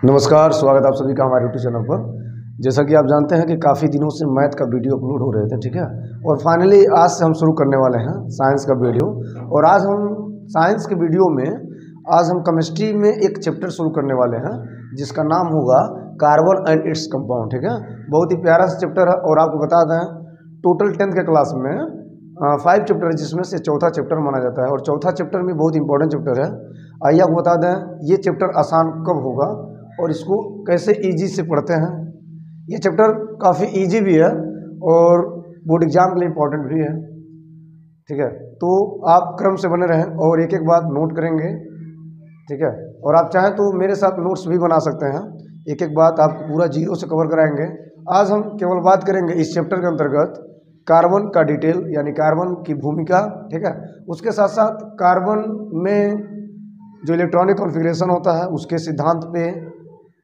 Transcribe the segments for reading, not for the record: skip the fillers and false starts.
नमस्कार, स्वागत है आप सभी का हमारे यूट्यूब चैनल पर। जैसा कि आप जानते हैं कि काफ़ी दिनों से मैथ का वीडियो अपलोड हो रहे थे, ठीक है। और फाइनली आज से हम शुरू करने वाले हैं साइंस का वीडियो। और आज हम साइंस के वीडियो में आज हम केमिस्ट्री में एक चैप्टर शुरू करने वाले हैं जिसका नाम होगा कार्बन एंड इट्स कंपाउंड, ठीक है। बहुत ही प्यारा सा चैप्टर है। और आपको बता दें, टोटल 10th के क्लास में 5 चैप्टर है, जिसमें से चौथा चैप्टर माना जाता है। और चौथा चैप्टर में बहुत इंपॉर्टेंट चैप्टर है। आइए आपको बता दें ये चैप्टर आसान कब होगा और इसको कैसे इजी से पढ़ते हैं। ये चैप्टर काफ़ी इजी भी है और बोर्ड एग्जाम के लिए इम्पोर्टेंट भी है, ठीक है। तो आप क्रम से बने रहें और एक एक बात नोट करेंगे, ठीक है। और आप चाहें तो मेरे साथ नोट्स भी बना सकते हैं, एक एक बात आप पूरा जीरो से कवर कराएंगे। आज हम केवल बात करेंगे इस चैप्टर के अंतर्गत कार्बन का डिटेल, यानी कार्बन की भूमिका, ठीक है। उसके साथ साथ कार्बन में जो इलेक्ट्रॉनिक कॉन्फ़िगरेशन होता है उसके सिद्धांत पे,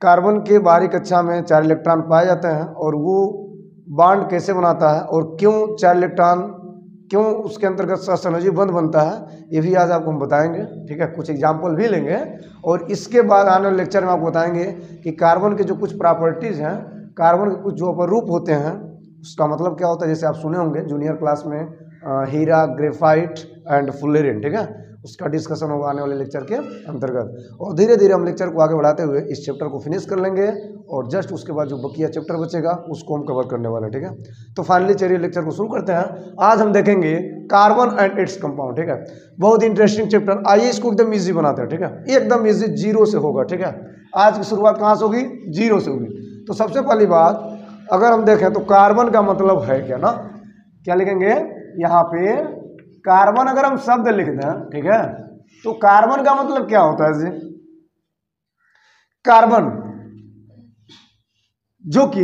कार्बन के बाहरी कक्षा में 4 इलेक्ट्रॉन पाए जाते हैं और वो बॉन्ड कैसे बनाता है और क्यों 4 इलेक्ट्रॉन, क्यों उसके अंतर्गत सहसंयोजी बंध बनता है, ये भी आज आपको हम बताएंगे, ठीक है। कुछ एग्जाम्पल भी लेंगे और इसके बाद आने वाले लेक्चर में आपको बताएंगे कि कार्बन के जो कुछ प्रॉपर्टीज़ हैं, कार्बन के कुछ जो अपरूप होते हैं उसका मतलब क्या होता है। जैसे आप सुने होंगे जूनियर क्लास में हीरा, ग्रेफाइट एंड फुलेरिन, ठीक है। उसका डिस्कशन होगा आने वाले लेक्चर के अंतर्गत। और धीरे धीरे हम लेक्चर को आगे बढ़ाते हुए इस चैप्टर को फिनिश कर लेंगे और जस्ट उसके बाद जो बकिया चैप्टर बचेगा उसको हम कवर करने वाले हैं, ठीक है। तो फाइनली चलिए लेक्चर को शुरू करते हैं। आज हम देखेंगे कार्बन एंड इट्स कंपाउंड, ठीक है। बहुत इंटरेस्टिंग चैप्टर। आइए इसको एकदम ईजी बनाते हैं, ठीक है। एकदम ईजी, जीरो से होगा, ठीक है। आज की शुरुआत कहाँ से होगी? जीरो से होगी। तो सबसे पहली बात अगर हम देखें तो कार्बन का मतलब है क्या ना, क्या लिखेंगे यहाँ पे? कार्बन अगर हम शब्द लिख दें, ठीक है, तो कार्बन का मतलब क्या होता है जी? कार्बन जो कि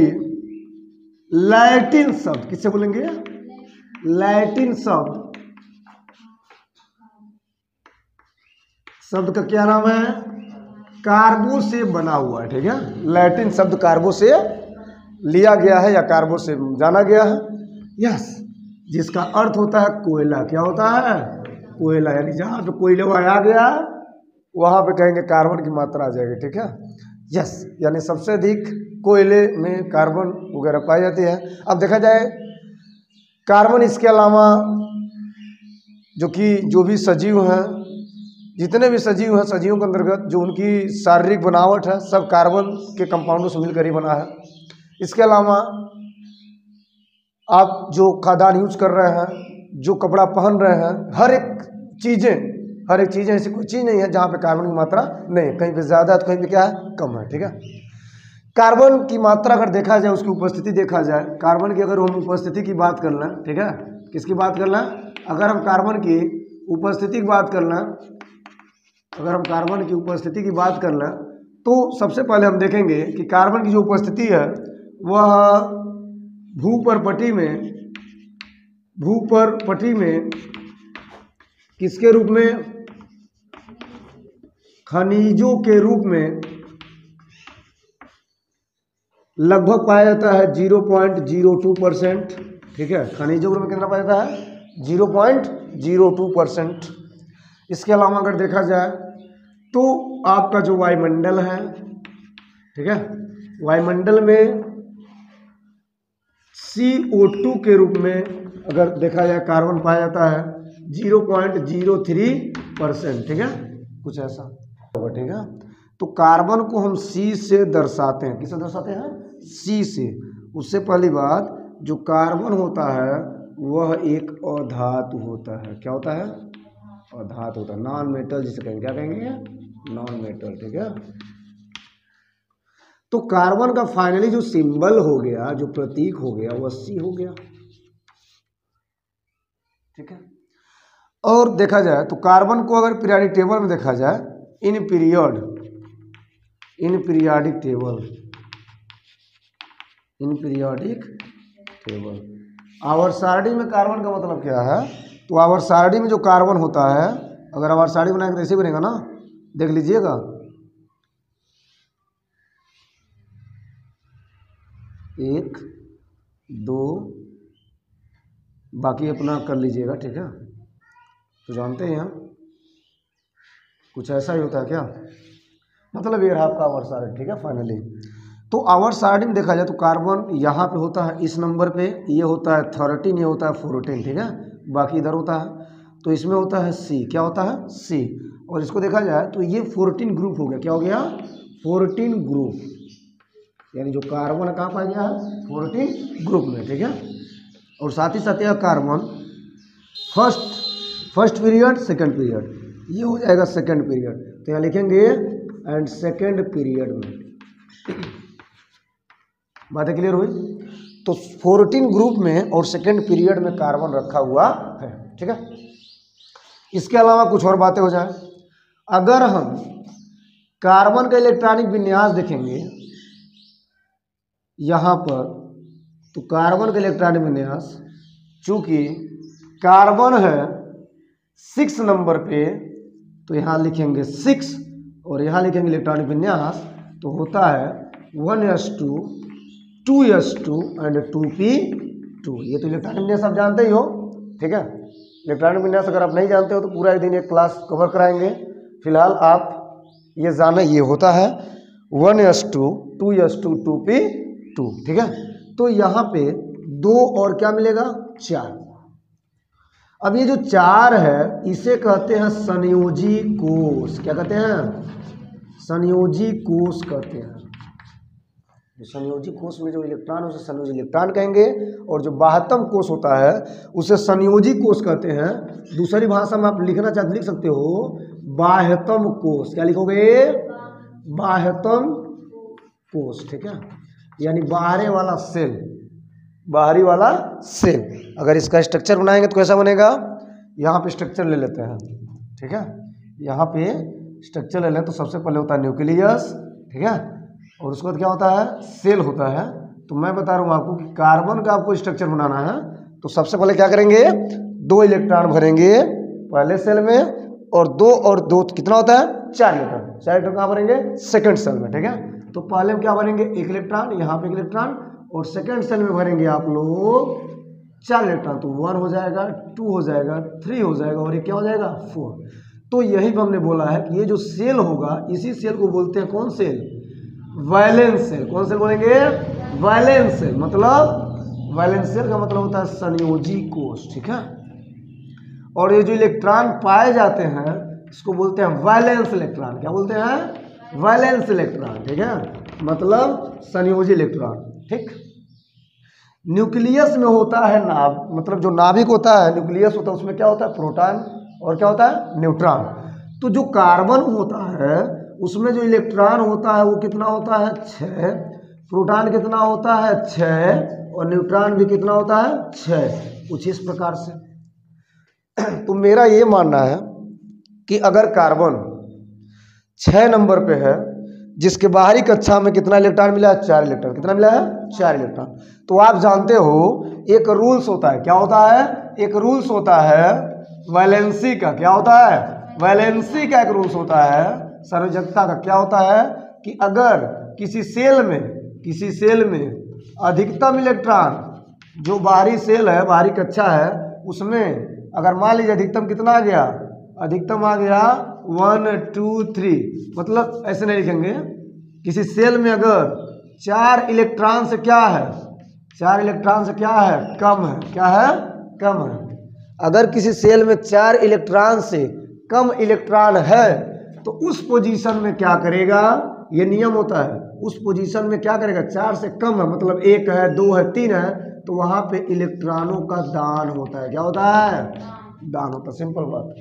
लैटिन शब्द, किससे बोलेंगे? लैटिन शब्द का क्या नाम है? कार्बो से बना हुआ है, ठीक है। लैटिन शब्द कार्बो से लिया गया है या कार्बो से जाना गया है, यस, जिसका अर्थ होता है कोयला। क्या होता है? कोयला। यानी जहाँ पे कोयला आ गया वहाँ पे कहेंगे कार्बन की मात्रा आ जाएगी, ठीक है, यस। यानी सबसे अधिक कोयले में कार्बन वगैरह पाई जाती है। अब देखा जाए कार्बन इसके अलावा जो भी सजीव हैं, जितने भी सजीव हैं, सजीवों के अंतर्गत जो उनकी शारीरिक बनावट है सब कार्बन के कंपाउंडों से मिलकर ही बना है। इसके अलावा आप जो खाद्यान्न यूज कर रहे हैं, जो कपड़ा पहन रहे हैं, हर एक चीज़ें ऐसी कोई चीज़ नहीं है जहाँ पे कार्बन की मात्रा नहीं है। कहीं पे ज़्यादा तो कहीं पे क्या है? कम है, ठीक है। कार्बन की मात्रा अगर देखा जाए, उसकी उपस्थिति देखा जाए, कार्बन की अगर हम उपस्थिति की बात कर लें, ठीक है, किसकी बात कर लें? अगर हम कार्बन की उपस्थिति की बात कर लें, अगर हम कार्बन की उपस्थिति की बात कर लें तो सबसे पहले हम देखेंगे कि कार्बन की जो उपस्थिति है वह भूपरपटी में किसके रूप में? खनिजों के रूप में लगभग पाया जाता है 0.02%, ठीक है। खनिजों के रूप में कितना पाया जाता है? 0.02%। इसके अलावा अगर देखा जाए तो आपका जो वायुमंडल है, ठीक है, वायुमंडल में CO2 के रूप में अगर देखा जाए कार्बन पाया जाता है 0.03%, ठीक है, कुछ ऐसा होगा, ठीक है। तो कार्बन को हम C से दर्शाते हैं। किससे दर्शाते हैं? C से। उससे पहली बात, जो कार्बन होता है वह एक अधातु होता है। क्या होता है? अधातु होता है, नॉन मेटल जिसे कहेंगे। क्या कहेंगे? नॉन मेटल, ठीक है। तो कार्बन का फाइनली जो सिंबल हो गया, जो प्रतीक हो गया, वह C हो गया, ठीक है। और देखा जाए तो कार्बन को अगर पीरियोडिक टेबल में देखा जाए, इन पीरियोडिक टेबल आवर्त सारणी में कार्बन का मतलब क्या है? तो आवर्त सारणी में जो कार्बन होता है, अगर आवर्त सारणी बनाएंगे तो ऐसे बनेगा ना, देख लीजिएगा, 1 2, बाकी अपना कर लीजिएगा, ठीक है। तो जानते हैं कुछ ऐसा ही होता है क्या? मतलब ये रहा आपका आवर्त सारणी, ठीक है। फाइनली तो आवर्त सारणी में देखा जाए तो कार्बन यहाँ पे होता है इस नंबर पे, ये होता है 13, ये होता है 14, ठीक है। बाकी इधर होता है, तो इसमें होता है सी, क्या होता है सी। और इसको देखा जाए तो ये 14 ग्रुप हो गया, क्या हो गया 14 ग्रुप, यानी जो कार्बन कहाँ पाया गया है 14 ग्रुप में, ठीक है। और साथ ही साथ यह carbon first period second period, ये हो जाएगा सेकंड पीरियड, तो यहाँ लिखेंगे एंड सेकंड पीरियड में। बातें क्लियर हुई। तो 14 ग्रुप में और सेकंड पीरियड में कार्बन रखा हुआ है, ठीक है। इसके अलावा कुछ और बातें हो जाए, अगर हम कार्बन का इलेक्ट्रॉनिक विन्यास देखेंगे यहां पर, तो कार्बन का इलेक्ट्रॉनिक विन्यास चूंकि कार्बन है 6 नंबर पे, तो यहां लिखेंगे 6 और यहां लिखेंगे इलेक्ट्रॉनिक विन्यास, तो होता है 1s2 2s2 एंड 2p2। ये तो इलेक्ट्रॉनिक विन्यास आप जानते ही हो, ठीक है। इलेक्ट्रॉनिक विन्यास अगर आप नहीं जानते हो तो पूरा एक दिन एक क्लास कवर कराएंगे। फिलहाल आप ये जाना, ये होता है 1s2 2s2 2p2, ठीक है। तो यहाँ पे 2 और क्या मिलेगा 4। अब ये जो 4 है इसे कहते हैं संयोजी कोष, क्या कहते हैं संयोजी कोष कहते हैं। संयोजी कोष में जो इलेक्ट्रॉन उसे संयोजी इलेक्ट्रॉन कहेंगे, और जो बाह्यतम कोष होता है उसे संयोजी कोष कहते हैं। दूसरी भाषा में आप लिखना चाहते लिख सकते हो बाह्यतम कोष, क्या लिखोगे बाह्यतम कोष, ठीक है। यानी बाहरी वाला सेल, बाहरी वाला सेल। अगर इसका स्ट्रक्चर बनाएंगे तो कैसा बनेगा, यहाँ पे स्ट्रक्चर ले लेते हैं, ठीक है। यहाँ पे स्ट्रक्चर ले लें तो सबसे पहले होता है न्यूक्लियस, ठीक है, और उसके बाद क्या होता है सेल होता है। तो मैं बता रहा हूँ आपको कि कार्बन का आपको स्ट्रक्चर बनाना है तो सबसे पहले क्या करेंगे 2 इलेक्ट्रॉन भरेंगे पहले सेल में, और 2 और 2 कितना होता है 4 इलेक्ट्रॉन, 4 इलेक्ट्रॉन कहाँ भरेंगे सेकंड सेल में, ठीक है। तो पहले में क्या भरेंगे 1 इलेक्ट्रॉन, यहाँ पे 1 इलेक्ट्रॉन, और सेकंड सेल में भरेंगे आप लोग 4 इलेक्ट्रॉन, तो 1 हो जाएगा 2 हो जाएगा 3 हो जाएगा और ये क्या हो जाएगा 4। तो यही हमने बोला है कि ये जो सेल होगा इसी सेल को बोलते हैं कौन सेल वैलेंस सेल। कौन सेल बोलेंगे वैलेंस सेल, मतलब वैलेंस सेल का मतलब होता है संयोजी कोष, ठीक है। और ये जो इलेक्ट्रॉन पाए जाते हैं इसको बोलते हैं वैलेंस इलेक्ट्रॉन, क्या बोलते हैं वैलेंस इलेक्ट्रॉन, ठीक है, मतलब संयोजी इलेक्ट्रॉन, ठीक। न्यूक्लियस में होता है मतलब जो नाभिक होता है न्यूक्लियस होता है, उसमें क्या होता है प्रोटॉन और क्या होता है न्यूट्रॉन। तो जो कार्बन होता है उसमें जो इलेक्ट्रॉन होता है वो कितना होता है 6, प्रोटॉन कितना होता है 6 और न्यूट्रॉन भी कितना होता है 6, कुछ इस प्रकार से। तो मेरा ये मानना है कि अगर कार्बन 6 नंबर पे है जिसके बाहरी कक्षा में कितना इलेक्ट्रॉन मिला है 4 इलेक्ट्रॉन, कितना मिला है 4 इलेक्ट्रॉन। तो आप जानते हो एक रूल्स होता है, क्या होता है एक रूल्स होता है वैलेंसी का, क्या होता है वैलेंसी का एक रूल्स होता है संयोजकता का। क्या होता है कि अगर किसी सेल में अधिकतम इलेक्ट्रॉन जो बाहरी सेल है बाहरी कक्षा है उसमें अगर मान लीजिए अधिकतम कितना आ गया, अधिकतम आ गया 1 2 3, मतलब ऐसे नहीं लिखेंगे, किसी सेल में अगर 4 इलेक्ट्रॉन से क्या है 4 इलेक्ट्रॉन से क्या है कम है, क्या है कम है। अगर किसी सेल में 4 इलेक्ट्रॉन से कम इलेक्ट्रॉन है तो उस पोजीशन में क्या करेगा, ये नियम होता है, उस पोजीशन में क्या करेगा 4 से कम है मतलब 1 है 2 है 3 है, तो वहां पे इलेक्ट्रॉनों का दान होता है। क्या होता है दान होता है, सिंपल बात।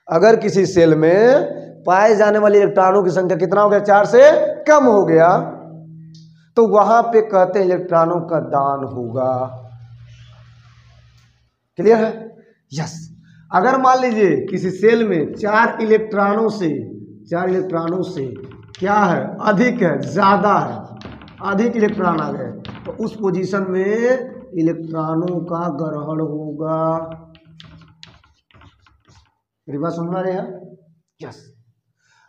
अगर किसी सेल में पाए जाने वाले इलेक्ट्रॉनों की संख्या कितना हो गया 4 से कम हो गया तो वहां पे कहते हैं इलेक्ट्रॉनों का दान होगा। क्लियर है यस। अगर मान लीजिए किसी सेल में 4 इलेक्ट्रॉनों से क्या है अधिक है ज्यादा है, अधिक इलेक्ट्रॉन आ गए तो उस पोजीशन में इलेक्ट्रॉनों का ग्रहण होगा। मेरी बात सुन रहे हैं यस।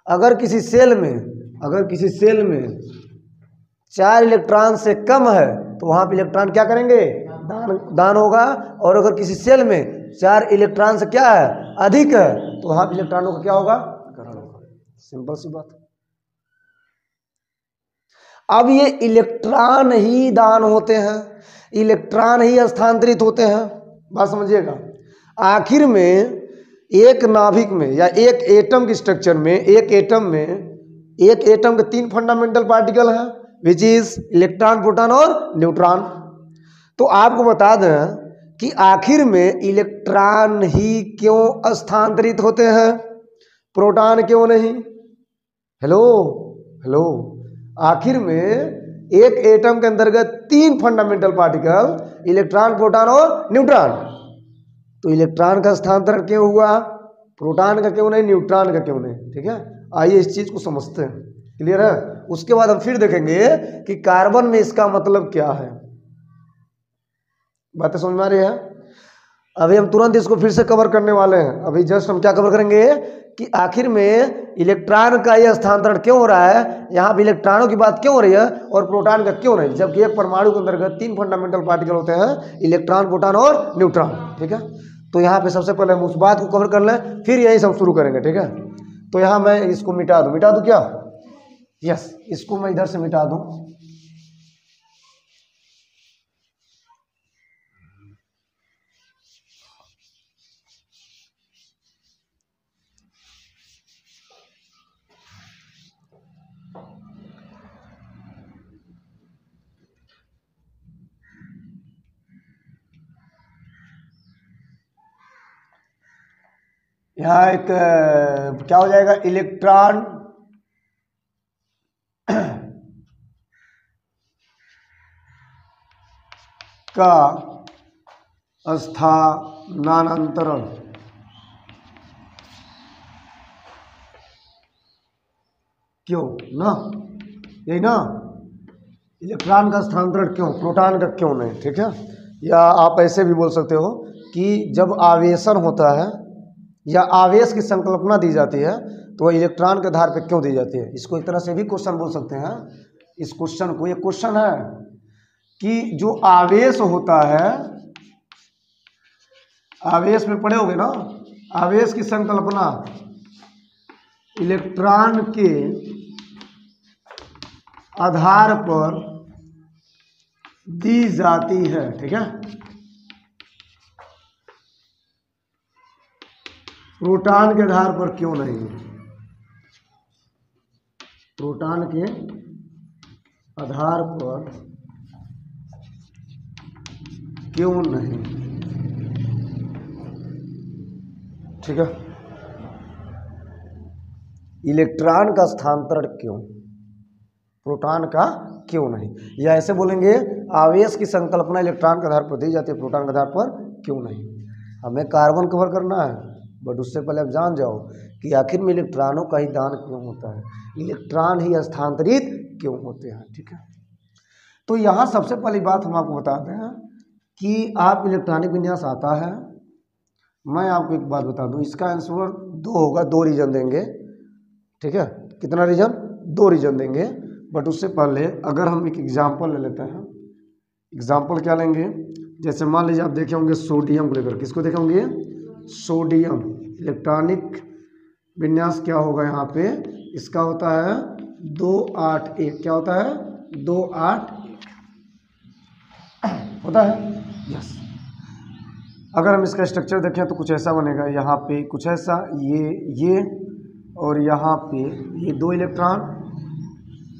अगर किसी सेल में 4 इलेक्ट्रॉन से कम है तो वहां पे इलेक्ट्रॉन क्या करेंगे दान होगा, और अगर किसी सेल में 4 इलेक्ट्रॉन से क्या है अधिक है तो वहां पे इलेक्ट्रॉनों का क्या होगा ग्रहण होगा। सिंपल सी बात। अब ये इलेक्ट्रॉन ही दान होते हैं, इलेक्ट्रॉन ही स्थानांतरित होते हैं। बात समझिएगा। आखिर में एक नाभिक में या एक एटम के स्ट्रक्चर में, एक एटम के 3 फंडामेंटल पार्टिकल हैं, विच इज इलेक्ट्रॉन, प्रोटॉन और न्यूट्रॉन। तो आपको बता दें कि आखिर में इलेक्ट्रॉन ही क्यों स्थानांतरित होते हैं, प्रोटॉन क्यों नहीं? हेलो हेलो, आखिर में एक एटम के अंतर्गत 3 फंडामेंटल पार्टिकल, इलेक्ट्रॉन, प्रोटॉन और न्यूट्रॉन। तो इलेक्ट्रॉन का स्थानांतरण क्यों हुआ, प्रोटॉन का क्यों नहीं, न्यूट्रॉन का क्यों नहीं? ठीक है, आइए इस चीज को समझते हैं। क्लियर है? उसके बाद हम फिर देखेंगे कि कार्बन में इसका मतलब क्या है। बातें समझ में आ रही है? अभी हम तुरंत इसको फिर से कवर करने वाले हैं। अभी जस्ट हम क्या कवर करेंगे कि आखिर में इलेक्ट्रॉन का यह स्थानांतरण क्यों हो रहा है, यहाँ पे इलेक्ट्रॉनों की बात क्यों हो रही है और प्रोटॉन का क्यों नहीं, जबकि एक परमाणु के अंतर्गत 3 फंडामेंटल पार्टिकल होते हैं, इलेक्ट्रॉन, प्रोटॉन और न्यूट्रॉन। ठीक है, तो यहाँ पे सबसे पहले हम उस बात को कवर कर लें, फिर यही सब शुरू करेंगे। ठीक है, तो यहाँ मैं इसको मिटा दूँ क्या? यस, इसको मैं इधर से मिटा दूँ। यहाँ एक क्या हो जाएगा, इलेक्ट्रॉन का स्थानांतरण क्यों ना, यही ना, इलेक्ट्रॉन का स्थानांतरण क्यों, प्रोटॉन का क्यों नहीं? ठीक है, या आप ऐसे भी बोल सकते हो कि जब आवेशन होता है या आवेश की संकल्पना दी जाती है तो वह इलेक्ट्रॉन के आधार पर क्यों दी जाती है। इसको एक तरह से भी क्वेश्चन बोल सकते हैं। इस क्वेश्चन को, ये क्वेश्चन है कि जो आवेश होता है, आवेश में पढ़े होगे ना, आवेश की संकल्पना इलेक्ट्रॉन के आधार पर दी जाती है। ठीक है, प्रोटॉन के आधार पर क्यों नहीं, प्रोटॉन के आधार पर क्यों नहीं? ठीक है, इलेक्ट्रॉन का स्थानांतरण क्यों, प्रोटॉन का क्यों नहीं? या ऐसे बोलेंगे, आवेश की संकल्पना इलेक्ट्रॉन के आधार पर दी जाती है, प्रोटॉन के आधार पर क्यों नहीं? हमें कार्बन कवर करना है, बट उससे पहले आप जान जाओ कि आखिर में इलेक्ट्रॉनों का ही दान क्यों होता है, इलेक्ट्रॉन ही स्थानांतरित क्यों होते हैं। ठीक है, तो यहाँ सबसे पहली बात हम आपको बताते हैं कि आप इलेक्ट्रॉनिक विन्यास आता है। मैं आपको एक बात बता दूं, इसका आंसर 2 होगा, 2 रीजन देंगे। ठीक है, कितना रीजन? 2 रीजन देंगे। बट उससे पहले अगर हम एक एग्जाम्पल ले लेते हैं, एग्जाम्पल क्या लेंगे, जैसे मान लीजिए आप देखे होंगे सोडियम को लेकर, किसको देखे होंगे, सोडियम। इलेक्ट्रॉनिक विन्यास क्या होगा यहाँ पे, इसका होता है 281। क्या होता है? 281 होता है। यस, अगर हम इसका स्ट्रक्चर देखें तो कुछ ऐसा बनेगा, यहाँ पे कुछ ऐसा, ये और यहाँ पे ये 2 इलेक्ट्रॉन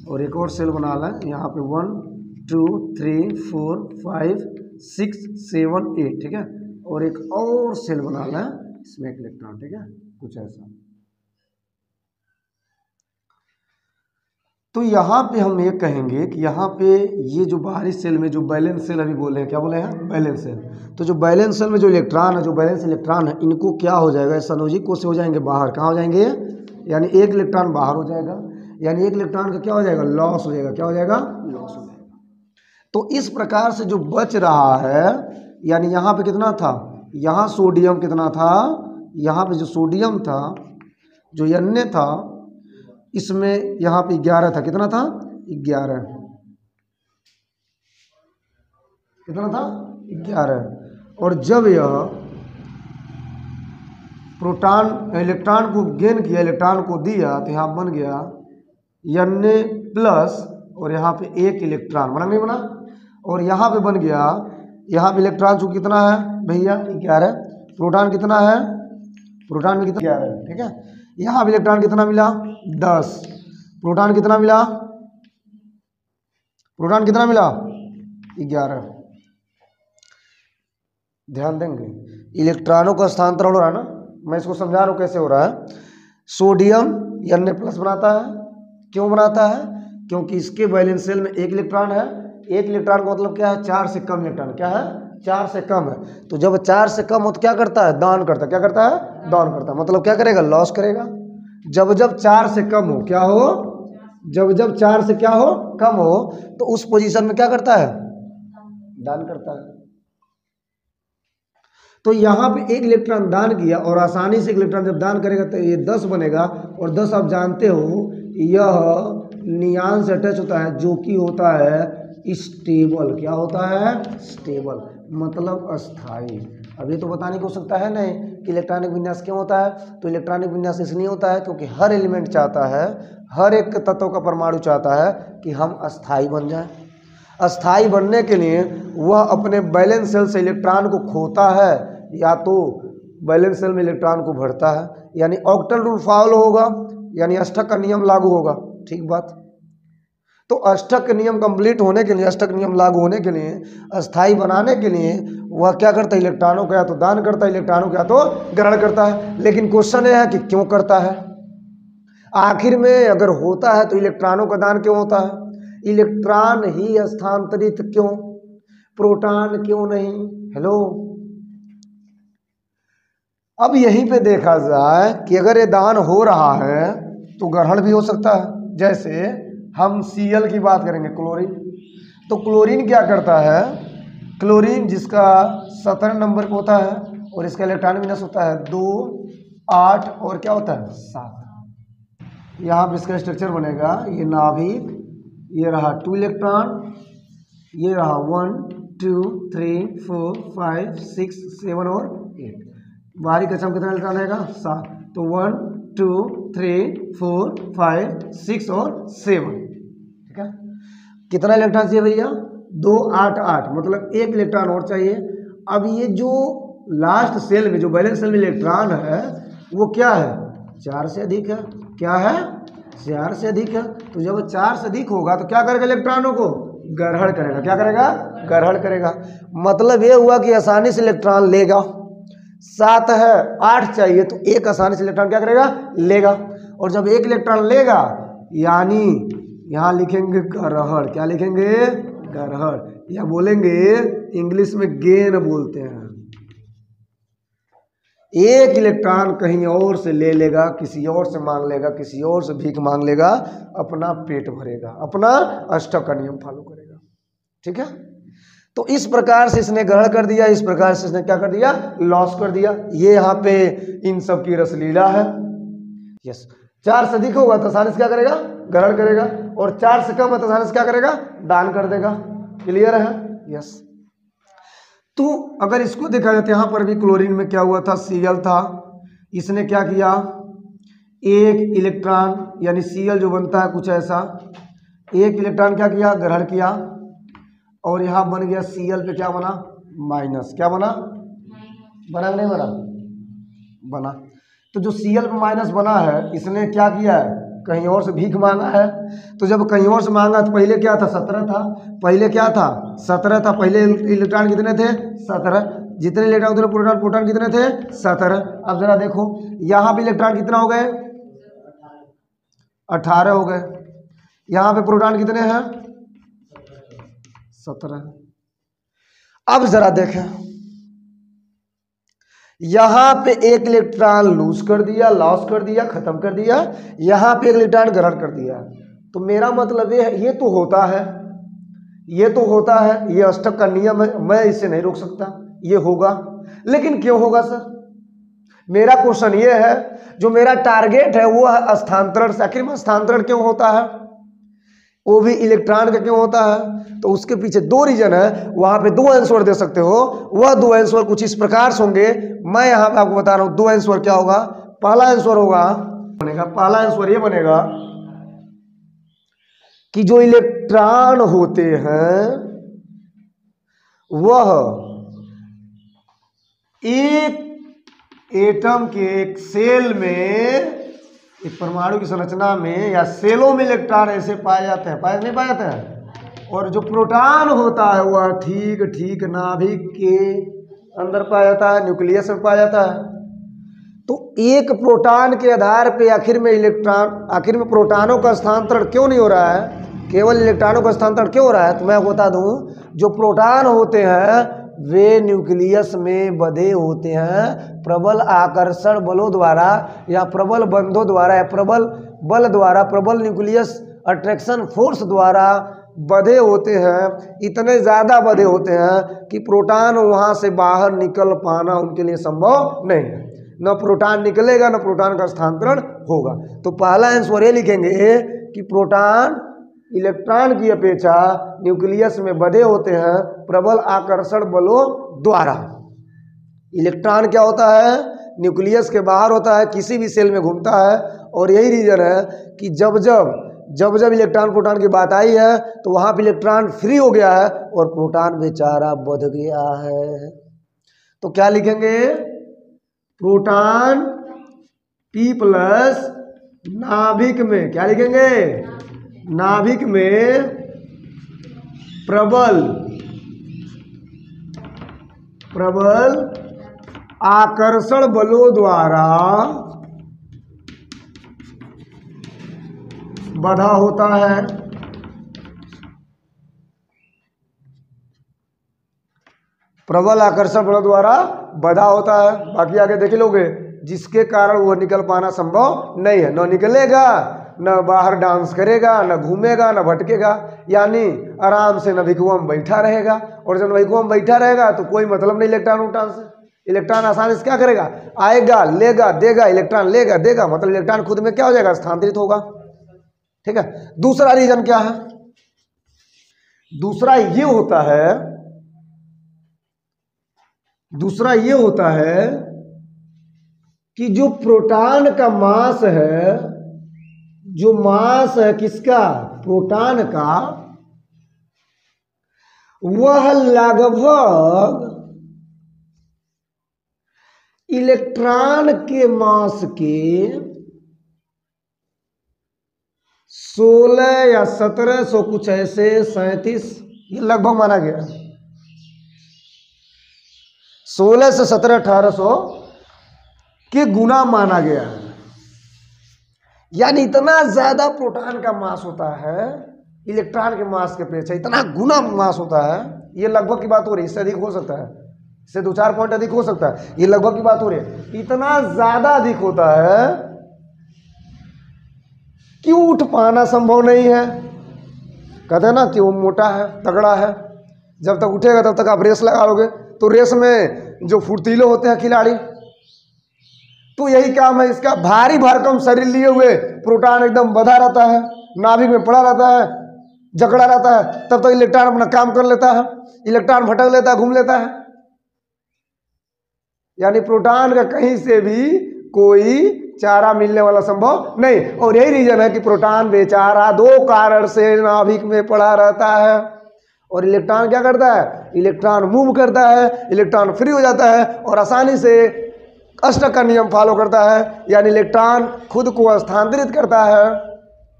और एक और सेल बना लें, यहाँ पे 1 2 3 4 5 6 7 8। ठीक है, और एक और सेल बना लें, इसमें एक इलेक्ट्रॉन। ठीक है, कुछ ऐसा। तो यहाँ पे हम ये कहेंगे कि यहाँ पे ये जो बाहरी सेल में जो बैलेंस सेल अभी बोले हैं, क्या बोले हैं, बैलेंस सेल। तो जो बैलेंस सेल में जो इलेक्ट्रॉन है, जो बैलेंस इलेक्ट्रॉन है, इनको क्या हो जाएगा, सनोजिक कोष से हो जाएंगे बाहर। कहाँ हो जाएंगे? यानी एक इलेक्ट्रॉन बाहर हो जाएगा, यानी एक इलेक्ट्रॉन का क्या हो जाएगा, लॉस हो जाएगा। क्या हो जाएगा? लॉस हो जाएगा। तो इस प्रकार से जो बच रहा है, यानी यहाँ पे कितना था, यहाँ सोडियम कितना था, यहाँ पे जो सोडियम था, जो N था, इसमें यहाँ पे 11 था। कितना था? 11। कितना था? 11। और जब यह प्रोटॉन इलेक्ट्रॉन को गेन किया, इलेक्ट्रॉन को दिया, तो यहाँ बन गया Na प्लस और यहाँ पे एक इलेक्ट्रॉन बना, नहीं बना? और यहाँ पे बन गया, यहाँ पे इलेक्ट्रॉन चूंकि कितना है भैया 11, प्रोटॉन कितना है, प्रोटॉन में कितना 11 है, ठीक है। यहाँ पे इलेक्ट्रॉन कितना मिला 10, प्रोटॉन कितना मिला, प्रोटॉन कितना मिला 11। ध्यान देंगे इलेक्ट्रॉनों का स्थानांतरण हो रहा है ना, मैं इसको समझा रहा हूँ कैसे हो रहा है। सोडियम Na+ बनाता है, क्यों बनाता है? क्योंकि इसके वैलेंस शेल में एक इलेक्ट्रॉन है, एक इलेक्ट्रॉन का मतलब क्या है, 4 से कम इलेक्ट्रॉन, क्या है 4 से कम है। तो जब 4 से कम हो तो क्या करता है, दान करता है, क्या करता है, दान करता है, मतलब क्या करेगा, लॉस करेगा। जब जब 4 से कम हो, क्या हो, जब जब 4 से क्या हो, कम हो, तो उस पोजीशन में क्या करता है, दान करता है। तो यहाँ पे एक इलेक्ट्रॉन दान किया और आसानी से एक इलेक्ट्रॉन जब दान करेगा तो ये 10 बनेगा, और 10 आप जानते हो यह नियान से अटैच होता है, जो कि होता है स्टेबल, क्या होता है, स्टेबल मतलब अस्थाई। अभी तो बताने को सकता है नहीं कि इलेक्ट्रॉनिक विन्यास क्यों होता है, तो इलेक्ट्रॉनिक विन्यास इसलिए होता है क्योंकि हर एलिमेंट चाहता है, हर एक तत्व का परमाणु चाहता है कि हम अस्थाई बन जाएं। अस्थाई बनने के लिए वह अपने वैलेंस शेल से इलेक्ट्रॉन को खोता है या तो वैलेंस शेल में इलेक्ट्रॉन को भरता है, यानी ऑक्टल रूल फॉलो होगा, यानी अष्टक का नियम लागू होगा, ठीक बात। तो अष्टक नियम कंप्लीट होने के लिए, अष्टक नियम लागू होने के लिए, अस्थाई बनाने के लिए वह क्या करता है, इलेक्ट्रॉनों का या तो दान करता है, इलेक्ट्रॉनों का या तो ग्रहण करता है। लेकिन क्वेश्चन यह है कि क्यों करता है, आखिर में अगर होता है तो इलेक्ट्रॉनों का दान क्यों होता है, इलेक्ट्रॉन ही स्थानांतरित क्यों, प्रोटॉन क्यों नहीं। हेलो, अब यहीं पे देखा जाए कि अगर ये दान हो रहा है तो ग्रहण भी हो सकता है। जैसे हम Cl की बात करेंगे, क्लोरीन, तो क्लोरीन क्या करता है, क्लोरीन जिसका 17 नंबर का होता है और इसका इलेक्ट्रॉन विन्यास होता है 2, 8 और क्या होता है 7। यहाँ पे इसका स्ट्रक्चर बनेगा, ये नाभिक, ये रहा 2 इलेक्ट्रॉन, ये रहा 1 2 3 4 5 6 7 और 8। बाहरी कक्षा में कितना इलेक्ट्रॉन रहेगा 7, तो 1 2 3 4 5 6 और 7, ठीक है। कितना इलेक्ट्रॉन चाहिए भैया, 2 8 8, मतलब एक इलेक्ट्रॉन और चाहिए। अब ये जो लास्ट सेल में जो वैलेंस शेल में इलेक्ट्रॉन है वो क्या है, 4 से अधिक है, क्या है 4 से अधिक है। तो जब 4 से अधिक होगा तो क्या करेगा, इलेक्ट्रॉनों को ग्रहण करेगा, क्या करेगा, ग्रहण करेगा। मतलब ये हुआ कि आसानी से इलेक्ट्रॉन लेगा, 7 है 8 चाहिए तो एक आसानी से इलेक्ट्रॉन क्या करेगा, लेगा। और जब एक इलेक्ट्रॉन लेगा यानी यहाँ लिखेंगे ग्रहण, क्या लिखेंगे, ग्रहण, या बोलेंगे इंग्लिश में गेन बोलते हैं। एक इलेक्ट्रॉन कहीं और से ले लेगा, किसी और से मांग लेगा, किसी और से भीख मांग लेगा, अपना पेट भरेगा, अपना अष्टक का नियम फॉलो करेगा, ठीक है। तो इस प्रकार से इसने ग्रहण कर दिया, इस प्रकार से इसने क्या कर दिया, लॉस कर दिया। ये यहाँ पे इन सब की रसलीला है। यस, 4 से अधिक होगा तो आसानी से क्या करेगा, ग्रहण करेगा, और 4 से कम है तो आसानी से क्या करेगा, दान कर देगा। क्लियर है, यस। तो अगर इसको देखा जाए तो यहाँ पर भी क्लोरीन में क्या हुआ था, Cl था, इसने क्या किया, एक इलेक्ट्रॉन यानी Cl जो बनता है कुछ ऐसा, एक इलेक्ट्रॉन क्या किया, ग्रहण किया, और यहाँ बन गया Cl पे क्या बना, माइनस, क्या बना, बना नहीं बना, बना। तो जो Cl पे माइनस बना है इसने क्या किया है, कहीं और से भीख मांगा है। तो जब कहीं और से मांगा तो पहले क्या था, 17 था, पहले क्या था 17 था, पहले इलेक्ट्रॉन कितने थे 17, जितने इलेक्ट्रॉन उतने प्रोटॉन, प्रोटॉन कितने थे 17। अब जरा देखो यहाँ पे इलेक्ट्रॉन कितना हो गए, 18 हो गए, यहाँ पे प्रोटॉन कितने हैं 17। अब जरा देखें यहां पे एक इलेक्ट्रॉन लूज कर दिया, लॉस कर दिया, खत्म कर दिया, यहां पे एक इलेक्ट्रॉन ग्रहण कर दिया। तो मेरा मतलब ये तो होता है, ये तो होता है, ये अष्टक का नियम है, मैं इसे नहीं रोक सकता, ये होगा। लेकिन क्यों होगा सर, मेरा क्वेश्चन ये है, जो मेरा टारगेट है वो है स्थानांतरण से। आखिर में स्थानांतरण क्यों होता है, वो भी इलेक्ट्रॉन का क्यों होता है, तो उसके पीछे 2 रीजन है। वहां पे 2 आंसर दे सकते हो, वह 2 आंसर कुछ इस प्रकार से होंगे, मैं यहां पे आपको बता रहा हूं 2 आंसर क्या होगा। पहला आंसर होगा, बनेगा, पहला आंसर ये बनेगा कि जो इलेक्ट्रॉन होते हैं वह एक एटम के एक सेल में, एक परमाणु की संरचना में या सेलों में इलेक्ट्रॉन ऐसे पाए जाते हैं, पाए नहीं पाए जाते हैं। और जो प्रोटॉन होता है वह ठीक ठीक नाभिक के अंदर पाया जाता है, न्यूक्लियस में पाया जाता है। तो एक प्रोटॉन के आधार पे आखिर में प्रोटॉनों का स्थानांतरण क्यों नहीं हो रहा है, केवल इलेक्ट्रॉनों का स्थानांतरण क्यों हो रहा है? तो मैं बता दूं, जो प्रोटॉन होते हैं वे न्यूक्लियस में बंधे होते हैं प्रबल आकर्षण बलों द्वारा या प्रबल बंधों द्वारा या प्रबल बल द्वारा, प्रबल न्यूक्लियस अट्रैक्शन फोर्स द्वारा बंधे होते हैं। इतने ज़्यादा बंधे होते हैं कि प्रोटॉन वहाँ से बाहर निकल पाना उनके लिए संभव नहीं है। न प्रोटॉन निकलेगा न प्रोटॉन का स्थानांतरण होगा। तो पहला आंसर ये लिखेंगे कि प्रोटॉन इलेक्ट्रॉन की अपेक्षा न्यूक्लियस में बंधे होते हैं प्रबल आकर्षण बलों द्वारा। इलेक्ट्रॉन क्या होता है, न्यूक्लियस के बाहर होता है, किसी भी सेल में घूमता है। और यही रीजन है कि जब जब इलेक्ट्रॉन प्रोटॉन की बात आई है तो वहाँ पे इलेक्ट्रॉन फ्री हो गया है और प्रोटॉन बेचारा बंध गया है। तो क्या लिखेंगे, प्रोटॉन P प्लस नाभिक में, क्या लिखेंगे, नाभिक में प्रबल आकर्षण बलों द्वारा बंधा होता है। प्रबल आकर्षण बलों द्वारा बंधा होता है। बाकी आगे देख लोगे, जिसके कारण वह निकल पाना संभव नहीं है। न निकलेगा, न बाहर डांस करेगा, न घूमेगा, न भटकेगा, यानी आराम से नभिकुओं में बैठा रहेगा। और जब नभिकुओं में बैठा रहेगा तो कोई मतलब नहीं इलेक्ट्रॉन उल्ट्रॉन से। इलेक्ट्रॉन आसानी से क्या करेगा, आएगा, लेगा, देगा, इलेक्ट्रॉन लेगा, देगा, मतलब इलेक्ट्रॉन खुद में क्या हो जाएगा, स्थानांतरित होगा। ठीक है। दूसरा रीजन क्या है, दूसरा ये होता है कि जो प्रोटॉन का मास है, जो मास है किसका, प्रोटॉन का, वह लगभग इलेक्ट्रॉन के मास के 16 या 1700 कुछ ऐसे 37, ये लगभग माना गया, 16 से 17 1800 के गुना माना गया है। यानी इतना ज्यादा प्रोटॉन का मास होता है इलेक्ट्रॉन के मास के अपेक्षा, इतना गुना मास होता है। ये लगभग की बात हो रही है, इससे अधिक हो सकता है, इससे 2-4 पॉइंट अधिक हो सकता है, ये लगभग की बात हो रही है। इतना ज्यादा अधिक होता है कि उठ पाना संभव नहीं है। कहते हैं ना कि वो मोटा है, तगड़ा है, जब तक उठेगा तब तक आप रेस लगा लोगे। तो रेस में जो फुर्तीले होते हैं खिलाड़ी, तो यही काम है इसका, भारी भरकम शरीर लिए हुए प्रोटॉन एकदम बंधा रहता है, नाभिक में पड़ा रहता है, जकड़ा रहता है, तब तक इलेक्ट्रॉन अपना काम कर लेता है, इलेक्ट्रॉन भटक लेता है, घूम लेता है। यानी प्रोटॉन का कहीं से भी कोई चारा मिलने वाला संभव नहीं। और यही रीजन है कि प्रोटॉन बेचारा 2 कारण से नाभिक में पड़ा रहता है। और इलेक्ट्रॉन क्या करता है, इलेक्ट्रॉन मूव करता है, इलेक्ट्रॉन फ्री हो जाता है और आसानी से अष्टक का नियम फॉलो करता है। यानी इलेक्ट्रॉन खुद को स्थानांतरित करता है,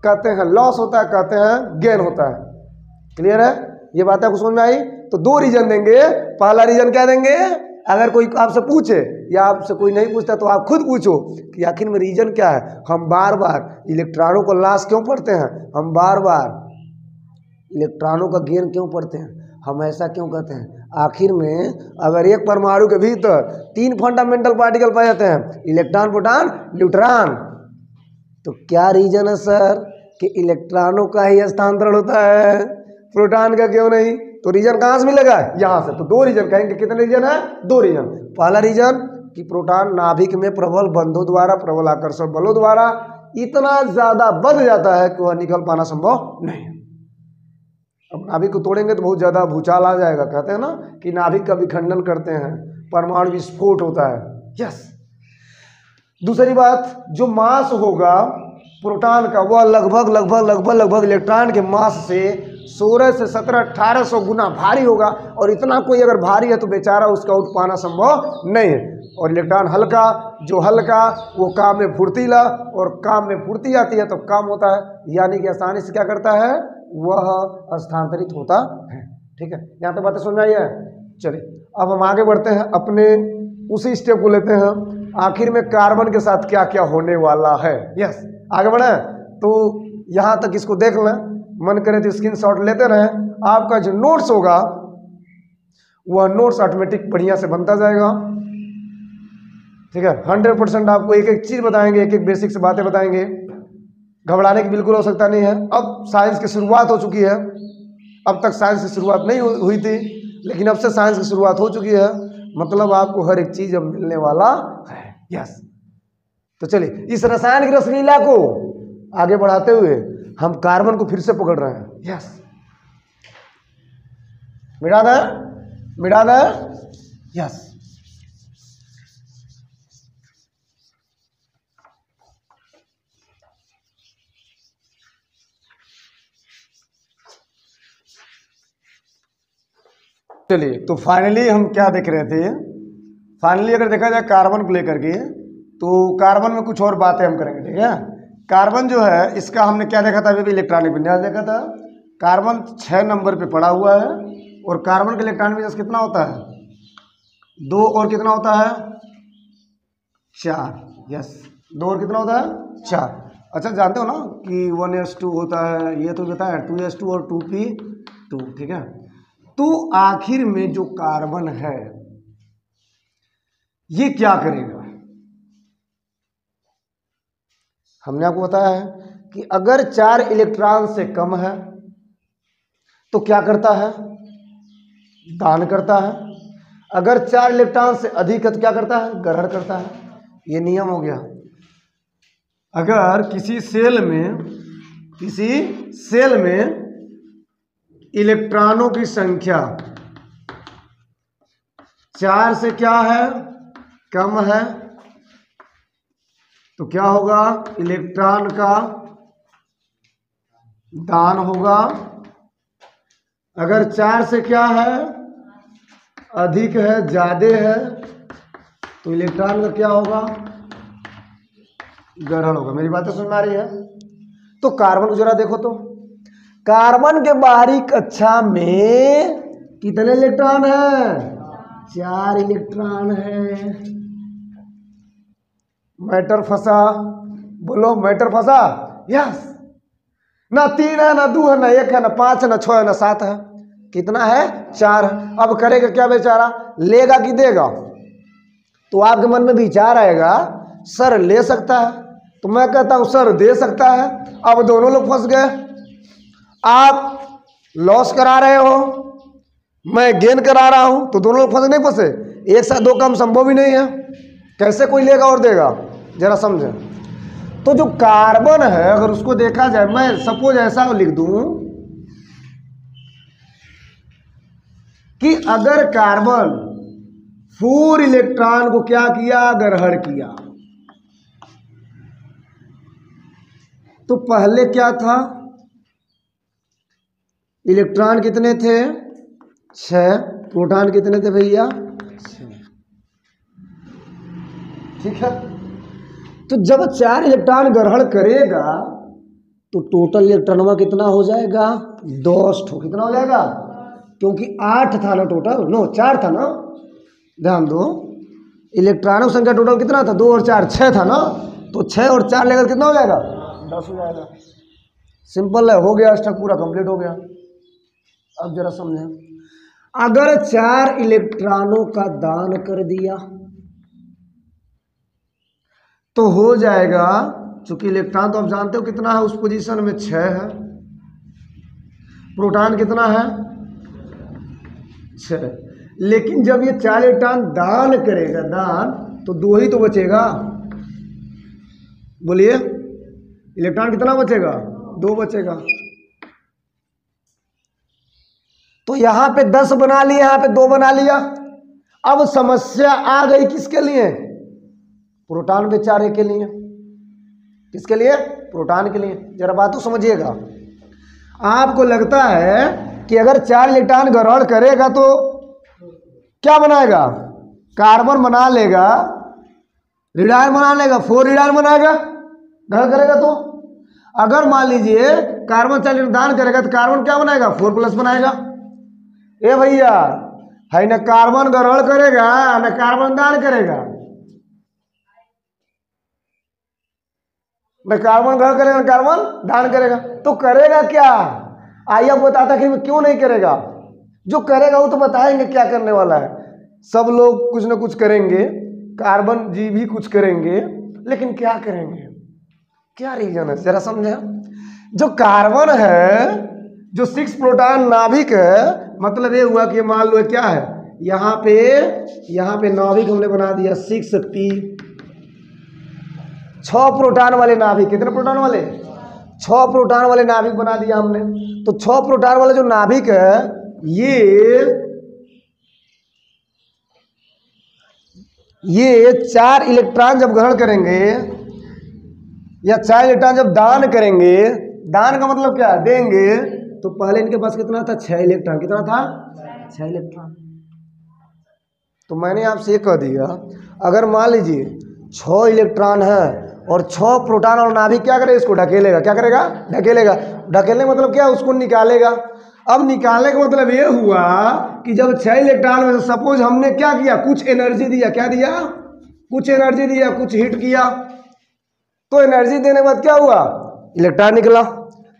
कहते हैं लॉस होता है, कहते हैं गेन होता है। क्लियर है, ये बात आपको समझ में आई? तो 2 रीजन देंगे। पहला रीजन क्या देंगे, अगर कोई आपसे पूछे या आपसे कोई नहीं पूछता तो आप खुद पूछो कि आखिर में रीजन क्या है, हम बार बार इलेक्ट्रॉनों को लॉस क्यों पढ़ते हैं, हम बार बार इलेक्ट्रॉनों का गेन क्यों पढ़ते हैं, हम ऐसा क्यों कहते हैं। आखिर में अगर एक परमाणु के भीतर 3 फंडामेंटल पार्टिकल पाए जाते हैं, इलेक्ट्रॉन, प्रोटॉन, न्यूट्रॉन, तो क्या रीजन है सर कि इलेक्ट्रॉनों का ही स्थानांतरण होता है, प्रोटॉन का क्यों नहीं? तो रीजन कहाँ से मिलेगा, यहाँ से। तो 2 रीजन कहेंगे, कितने रीजन है, 2 रीजन। पहला रीजन कि प्रोटॉन नाभिक में प्रबल बंधों द्वारा, प्रबल आकर्षण बलों द्वारा इतना ज्यादा बंध जाता है कि वह निकल पाना संभव नहीं है। अब नाभिक को तोड़ेंगे तो बहुत ज्यादा भूचाल आ जाएगा, कहते हैं ना कि नाभिक का विखंडन करते हैं, परमाणु विस्फोट होता है। यस। दूसरी बात, जो मास होगा प्रोटॉन का वह लगभग इलेक्ट्रॉन के मास से 16 से 17 1800 गुना भारी होगा। और इतना कोई अगर भारी है तो बेचारा उसका उठ पाना संभव नहीं है। और इलेक्ट्रॉन हल्का, जो हल्का वो काम में फुर्तीला, और काम में फुर्ती आती है तो काम होता है, यानी कि आसानी से क्या करता है, वह स्थानांतरित होता है। ठीक है, यहाँ तो बातें समझ में आई है। चलिए अब हम आगे बढ़ते हैं, अपने उसी स्टेप को लेते हैं, आखिर में कार्बन के साथ क्या क्या होने वाला है। यस, आगे बढ़े तो यहाँ तक इसको देख लें, मन करे तो स्क्रीनशॉट लेते रहें। आपका जो नोट्स होगा वह नोट्स ऑटोमेटिक बढ़िया से बनता जाएगा। ठीक है, 100% आपको एक एक चीज बताएंगे, एक एक बेसिक से बातें बताएंगे, घबराने की बिल्कुल आवश्यकता नहीं है। अब साइंस की शुरुआत हो चुकी है, अब तक साइंस की शुरुआत नहीं हुई थी, लेकिन अब से साइंस की शुरुआत हो चुकी है, मतलब आपको हर एक चीज अब मिलने वाला है। यस, तो चलिए इस रसायन की रसलीला को आगे बढ़ाते हुए हम कार्बन को फिर से पकड़ रहे हैं। यस, मिटा दे। यस, चलिए तो फाइनली हम क्या देख रहे थे, फाइनली अगर देखा जाए कार्बन को लेकर के, तो कार्बन में कुछ और बातें हम करेंगे। ठीक है, कार्बन जो है इसका हमने क्या देखा था, अभी भी इलेक्ट्रॉनिक विन्यास देखा था। कार्बन 6 नंबर पे पड़ा हुआ है, और कार्बन का इलेक्ट्रॉनिक विन्यास कितना होता है, 2, और कितना होता है 4। यस, 2 और कितना होता है 4। अच्छा, जानते हो ना कि 1s2 होता है, ये तो बताया 2s2 और 2p2। ठीक है, तो आखिर में जो कार्बन है ये क्या करेगा, हमने आपको बताया है कि अगर 4 इलेक्ट्रॉन से कम है तो क्या करता है, दान करता है। अगर 4 इलेक्ट्रॉन से अधिक है तो क्या करता है, ग्रहण करता है। ये नियम हो गया। अगर किसी सेल में इलेक्ट्रॉनों की संख्या 4 से क्या है, कम है, तो क्या होगा, इलेक्ट्रॉन का दान होगा। अगर 4 से क्या है, अधिक है, ज्यादा है, तो इलेक्ट्रॉन का क्या होगा, ग्रहण होगा। मेरी बातें समझ में आ रही है। तो कार्बन को जरा देखो तो, कार्बन के बाहरी कक्षा में कितने इलेक्ट्रॉन है, 4 इलेक्ट्रॉन है। मैटर फंसा, बोलो मैटर फंसा। यस, ना 3 है, ना 2 है, ना 1 है, ना 5 है, ना 6 है, ना 7 है, कितना है, 4 है। अब करेगा क्या बेचारा, लेगा कि देगा। तो आपके मन में विचार आएगा सर ले सकता है, तो मैं कहता हूं सर दे सकता है। अब दोनों लोग फंस गए, आप लॉस करा रहे हो, मैं गेन करा रहा हूं, तो दोनों लोग फंसे नहीं फंसे, एक साथ 2 काम संभव ही नहीं है। कैसे कोई लेगा और देगा, जरा समझे। तो जो कार्बन है अगर उसको देखा जाए, मैं सपोज ऐसा लिख दूं कि अगर कार्बन 4 इलेक्ट्रॉन को क्या किया, ग्रहण किया, तो पहले क्या था, इलेक्ट्रॉन कितने थे, 6, प्रोटॉन कितने थे भैया, 6। ठीक है, तो जब 4 इलेक्ट्रॉन ग्रहण करेगा तो टोटल इलेक्ट्रॉन कितना हो जाएगा, 10 ठो। कितना हो जाएगा, क्योंकि 8 था ना टोटल, 4 था ना, ध्यान दो, इलेक्ट्रॉनों की संख्या टोटल कितना था, 2 और 4 6 था ना, तो 6 और 4 लेकर कितना हो जाएगा, 10 हो जाएगा। सिंपल है, हो गया, स्टेप पूरा कंप्लीट हो गया। अब जरा समझें, अगर 4 इलेक्ट्रॉनों का दान कर दिया तो हो जाएगा, चूंकि इलेक्ट्रॉन तो आप जानते हो कितना है, उस पोजीशन में 6 है, प्रोटॉन कितना है, 6। लेकिन जब ये 4 इलेक्ट्रॉन दान करेगा, दान, तो 2 ही तो बचेगा। बोलिए, इलेक्ट्रॉन कितना बचेगा, 2 बचेगा। तो यहां पे 10 बना लिया, यहां पे 2 बना लिया। अब समस्या आ गई किसके लिए, प्रोटॉन बेचारे के लिए। किसके लिए, प्रोटॉन के लिए। जरा बात तो समझिएगा, आपको लगता है कि अगर 4 इलेक्ट्रॉन ग्रहण करेगा तो क्या बनाएगा? कार्बन बना लेगा, रिडायल बना लेगा, 4 रिडायल बनाएगा ग्रहण करेगा। तो अगर मान लीजिए कार्बन 4 इलेक्ट्रॉन दान करेगा तो कार्बन क्या बनाएगा? 4+ बनाएगा। ए भैया, है ना कार्बन ग्रहण करेगा ना कार्बन दान करेगा, ना कार्बन ग्रहण करेगा ना कार्बन दान करेगा। तो करेगा क्या? आइए अब बताता कि क्यों नहीं करेगा। जो करेगा वो तो बताएंगे क्या करने वाला है। सब लोग कुछ ना कुछ करेंगे, कार्बन जी भी कुछ करेंगे, लेकिन क्या करेंगे? क्या रीजन है जरा समझे। जो कार्बन है, जो 6 प्रोटॉन नाभिक है, मतलब ये हुआ कि मान लो क्या है, यहाँ पे नाभिक हमने बना दिया 6p, 6 प्रोटॉन वाले नाभिक। कितने प्रोटॉन वाले? 6 प्रोटॉन वाले नाभिक बना दिया हमने। तो 6 प्रोटॉन वाले जो नाभिक है, ये 4 इलेक्ट्रॉन जब ग्रहण करेंगे या 4 इलेक्ट्रॉन जब दान करेंगे, दान का मतलब क्या? देंगे। तो पहले इनके पास कितना था? 6 इलेक्ट्रॉन। कितना था? 6 इलेक्ट्रॉन। तो मैंने आपसे ये कह दिया, अगर मान लीजिए 6 इलेक्ट्रॉन है और 6 प्रोटॉन और नाभिक क्या करेगा? इसको ढकेलेगा। क्या करेगा? ढकेलेगा। ढकेलने मतलब क्या? उसको निकालेगा। अब निकालने का मतलब ये हुआ कि जब 6 इलेक्ट्रॉन में से सपोज हमने क्या किया? कुछ एनर्जी दिया। क्या दिया? कुछ एनर्जी दिया, कुछ हीट किया। तो एनर्जी देने के बाद क्या हुआ? इलेक्ट्रॉन निकला।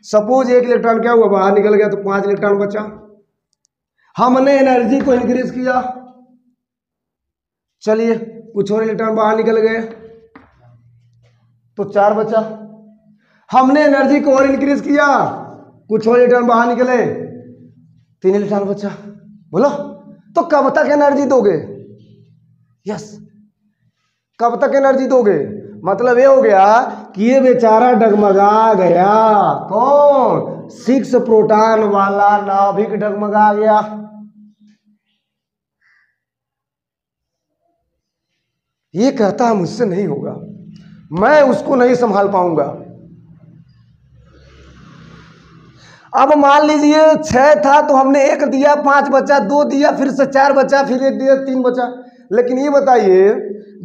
सपोज 1 इलेक्ट्रॉन क्या हुआ? बाहर निकल गया, तो 5 इलेक्ट्रॉन बचा। हमने एनर्जी को इंक्रीज किया, चलिए कुछ और इलेक्ट्रॉन बाहर निकल गए तो 4 बचा। हमने एनर्जी को और इंक्रीज किया, कुछ और इलेक्ट्रॉन बाहर निकले, 3 इलेक्ट्रॉन बचा। बोलो, तो कब तक एनर्जी दोगे? यस, कब तक एनर्जी दोगे? मतलब ये हो गया कि ये बेचारा डगमगा गया। कौन? 6 प्रोटॉन वाला नाभिक डगमगा गया। ये कहता है मुझसे नहीं होगा, मैं उसको नहीं संभाल पाऊंगा। अब मान लीजिए 6 था तो हमने 1 दिया, 5 बचा, 2 दिया, फिर से 4 बचा, फिर 1 दिया, 3 बचा। लेकिन ये बताइए,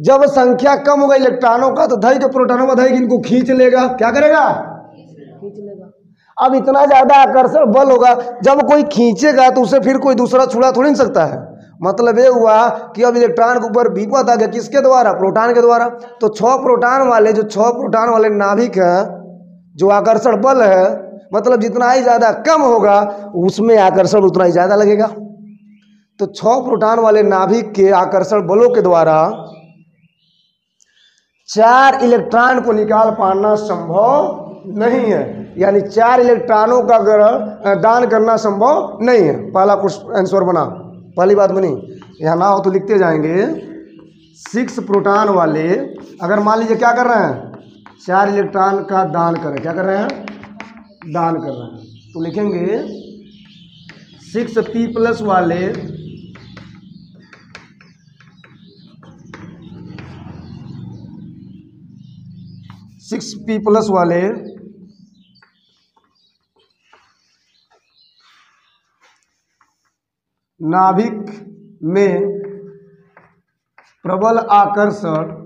जब संख्या कम होगा इलेक्ट्रॉनों का तो धई जो प्रोटॉनों में धई इनको खींच लेगा। क्या करेगा? खींच लेगा। अब इतना ज्यादा आकर्षण बल होगा, जब कोई खींचेगा तो उसे फिर कोई दूसरा छुड़ा थोड़ी नहीं सकता है। मतलब ये हुआ कि अब इलेक्ट्रॉन के ऊपर विपद आ गया। किसके द्वारा? प्रोटॉन के द्वारा। तो 6 प्रोटॉन वाले नाभिक है, जो आकर्षण बल है, मतलब जितना ही ज्यादा कम होगा उसमें आकर्षण उतना ही ज्यादा लगेगा। तो 6 प्रोटॉन वाले नाभिक के आकर्षण बलों के द्वारा 4 इलेक्ट्रॉन को निकाल पाना संभव नहीं है, यानी 4 इलेक्ट्रॉनों का दान करना संभव नहीं है। पहला आंसर बना, पहली बात बनी। यहाँ ना हो तो लिखते जाएंगे 6 प्रोटॉन वाले अगर मान लीजिए क्या कर रहे हैं? 4 इलेक्ट्रॉन का दान कर रहे हैं। क्या कर रहे हैं? दान कर रहे हैं। तो लिखेंगे 6p+ वाले 6p+ वाले नाभिक में प्रबल आकर्षण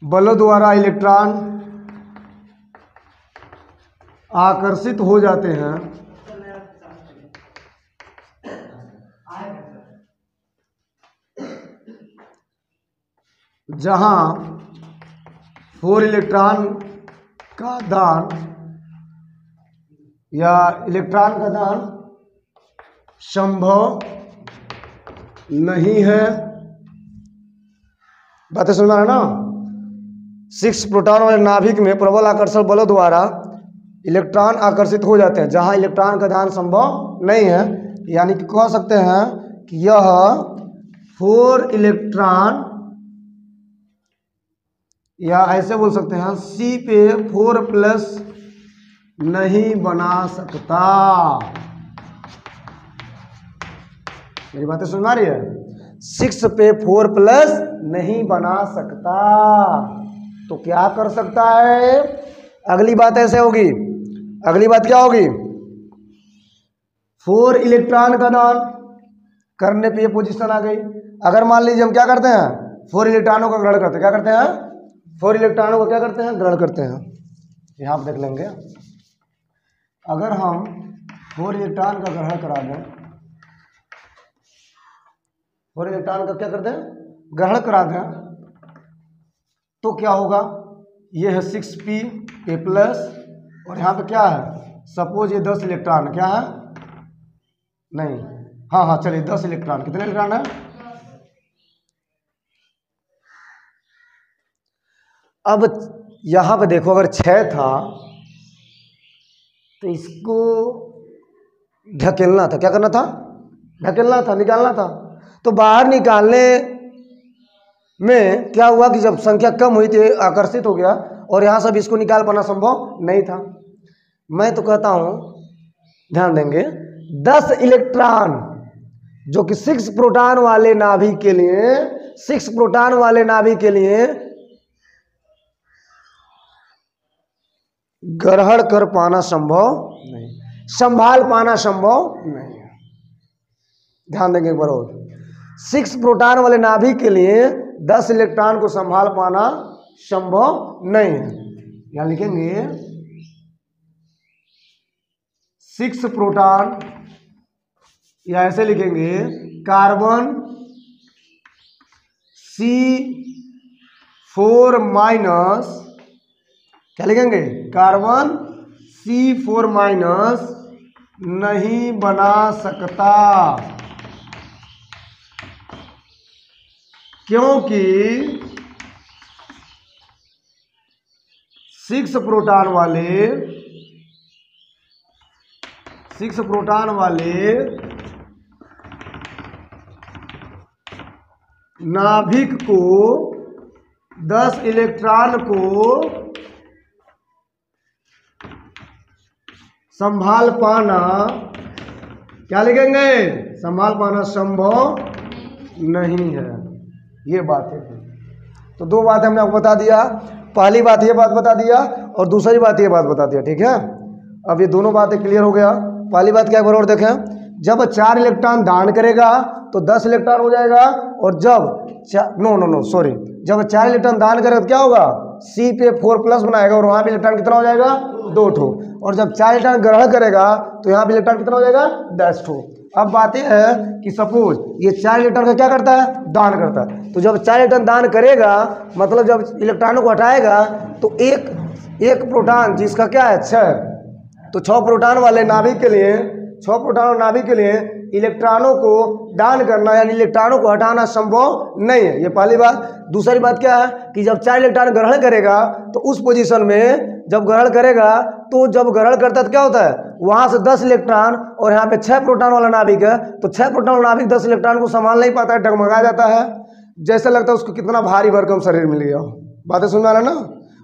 बलों द्वारा इलेक्ट्रॉन आकर्षित हो जाते हैं, जहां 4 इलेक्ट्रॉन का दान या इलेक्ट्रॉन का दान संभव नहीं है। बातें सुन रहे हैं ना? 6 प्रोटॉन वाले नाभिक में प्रबल आकर्षण बलों द्वारा इलेक्ट्रॉन आकर्षित हो जाते हैं, जहां इलेक्ट्रॉन का दान संभव नहीं है। यानी कि कह सकते हैं कि यह 4 इलेक्ट्रॉन या ऐसे बोल सकते हैं C पे 4+ नहीं बना सकता। मेरी बातें सुन आ रही है? 6 पे 4+ नहीं बना सकता, तो क्या कर सकता है? अगली बात ऐसे होगी, अगली बात क्या होगी? 4 इलेक्ट्रॉन का दान करने पे ये पोजीशन आ गई। अगर मान लीजिए हम क्या करते हैं, 4 इलेक्ट्रॉनों का ग्रहण करते हैं, क्या करते हैं? 4 इलेक्ट्रॉनों का क्या करते हैं? ग्रहण करते हैं। यहाँ आप देख लेंगे, अगर हम 4 इलेक्ट्रॉन का ग्रहण करा दें, 4 इलेक्ट्रॉन का क्या करते हैं? ग्रहण करा दें, तो क्या होगा? ये है 6p+ और यहाँ पे क्या है? सपोज ये 10 इलेक्ट्रॉन, क्या है? नहीं, हाँ चलिए 10 इलेक्ट्रॉन। कितने इलेक्ट्रॉन है? अब यहाँ पे देखो, अगर 6 था तो इसको ढकेलना था। क्या करना था? ढकेलना था, निकालना था। तो बाहर निकालने में क्या हुआ कि जब संख्या कम हुई थी, आकर्षित हो गया और यहाँ से भी इसको निकाल पाना संभव नहीं था। मैं तो कहता हूँ, ध्यान देंगे, 10 इलेक्ट्रॉन जो कि 6 प्रोटॉन वाले नाभिक के लिए, 6 प्रोटॉन वाले नाभिक के लिए ग्रहण कर पाना संभव नहीं, संभाल पाना संभव नहीं है। ध्यान देंगे एक बार और, 6 प्रोटॉन वाले नाभिक के लिए 10 इलेक्ट्रॉन को संभाल पाना संभव नहीं है। यहां लिखेंगे 6 प्रोटॉन, या ऐसे लिखेंगे कार्बन C4-, क्या लिखेंगे? कार्बन C4- नहीं बना सकता, क्योंकि 6 प्रोटॉन वाले नाभिक को 10 इलेक्ट्रॉन को संभाल पाना, क्या लिखेंगे? संभाल पाना संभव नहीं है। ये बात है। तो 2 बातें हमने आपको बता दिया। पहली बात ये बात बता दिया और दूसरी बात ये बात बता दिया, ठीक है? अब ये दोनों बातें क्लियर हो गया। पहली बात क्या बराबर देखें, जब 4 इलेक्ट्रॉन दान करेगा तो 10 इलेक्ट्रॉन हो जाएगा, और जब जब 4 इलेक्ट्रॉन दान करेगा तो क्या होगा? C पे 4+ बनाएगा और वहां पे इलेक्ट्रॉन कितना हो जाएगा? 2 ठो। और जब 4 इलेक्ट्रॉन ग्रहण करेगा तो यहाँ पे इलेक्ट्रॉन कितना हो जाएगा? 10 ठो। अब बात यह है कि सपोज ये 4 इलेक्ट्रॉन का क्या करता है? दान करता है। तो जब 4 इलेक्ट्रॉन दान करेगा, मतलब जब इलेक्ट्रॉनों को हटाएगा तो एक प्रोटॉन जिसका क्या है? 6, तो 6 प्रोटॉन वाले नाभिक के लिए, 6 प्रोटॉन वाले नाभिक के लिए इलेक्ट्रॉनों को दान करना यानी इलेक्ट्रॉनों को हटाना संभव नहीं है। ये पहली बात। दूसरी बात क्या है कि जब 4 इलेक्ट्रॉन ग्रहण करेगा तो उस पोजीशन में जब ग्रहण करेगा, तो जब ग्रहण करता है तो क्या होता है? वहां से 10 इलेक्ट्रॉन, और यहाँ पे 6 प्रोटॉन वाला नाभिक है, तो 6 प्रोटॉन वाला नाभिक 10 इलेक्ट्रॉन को संभाल नहीं पाता है, डगमगा जाता है। जैसे लगता है उसको कितना भारी भरकम शरीर मिल गया हो। बातें सुन रहे ना?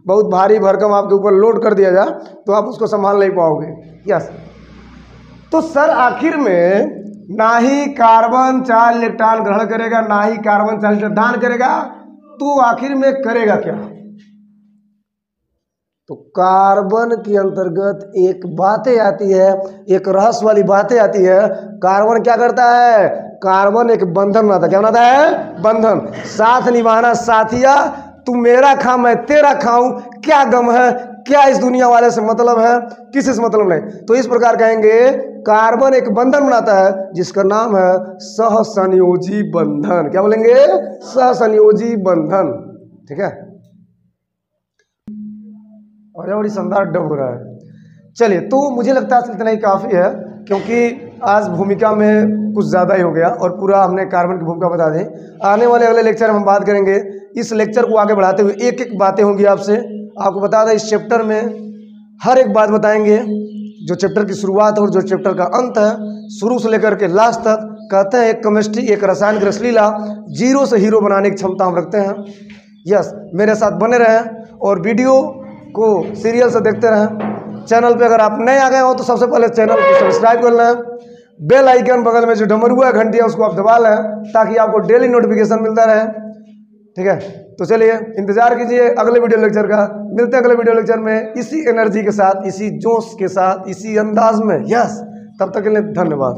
बहुत भारी भरकम आपके ऊपर लोड कर दिया जाए तो आप उसको संभाल नहीं पाओगे। यस। तो सर आखिर में ना ही कार्बन 4 इलेक्ट्रॉन ग्रहण करेगा, ना ही कार्बन 4 इलेक्ट्रॉन दान करेगा, तो आखिर में करेगा क्या? तो कार्बन के अंतर्गत एक बातें आती है, एक रहस्य वाली बातें आती है। कार्बन क्या करता है? कार्बन एक बंधन बनाता है। क्या बनाता है? बंधन। साथ निभाना साथिया, तू मेरा खा मैं तेरा खाऊं, क्या गम है, क्या इस दुनिया वाले से मतलब है, किसी से मतलब नहीं। तो इस प्रकार कहेंगे कार्बन एक बंधन बनाता है जिसका नाम है सहसंयोजी बंधन। क्या बोलेंगे? सहसंयोजी बंधन। ठीक है। और बड़ी शानदार डब हो रहा है। चलिए, तो मुझे लगता है इतना ही काफ़ी है, क्योंकि आज भूमिका में कुछ ज़्यादा ही हो गया और पूरा हमने कार्बन की भूमिका बता दी। आने वाले अगले लेक्चर में हम बात करेंगे। इस लेक्चर को आगे बढ़ाते हुए एक एक बातें होंगी आपसे। आपको बता दें, इस चैप्टर में हर एक बात बताएंगे, जो चैप्टर की शुरुआत और जो चैप्टर का अंत है, शुरू से लेकर के लास्ट तक। कहते हैं एक केमिस्ट्री, एक रसायन की रसलीला, जीरो से हीरो बनाने की क्षमता हम रखते हैं। यस, मेरे साथ बने रहें और वीडियो को सीरियल से देखते रहें। चैनल पे अगर आप नए आ गए हो तो सबसे पहले चैनल को सब्सक्राइब कर लें। बेल आइकन बगल में जो डमरुआ घंटी है उसको आप दबा लें ताकि आपको डेली नोटिफिकेशन मिलता रहे। ठीक है, तो चलिए इंतजार कीजिए अगले वीडियो लेक्चर का। मिलते हैं अगले वीडियो लेक्चर में इसी एनर्जी के साथ, इसी जोश के साथ, इसी अंदाज में। यस, तब तक के लिए धन्यवाद।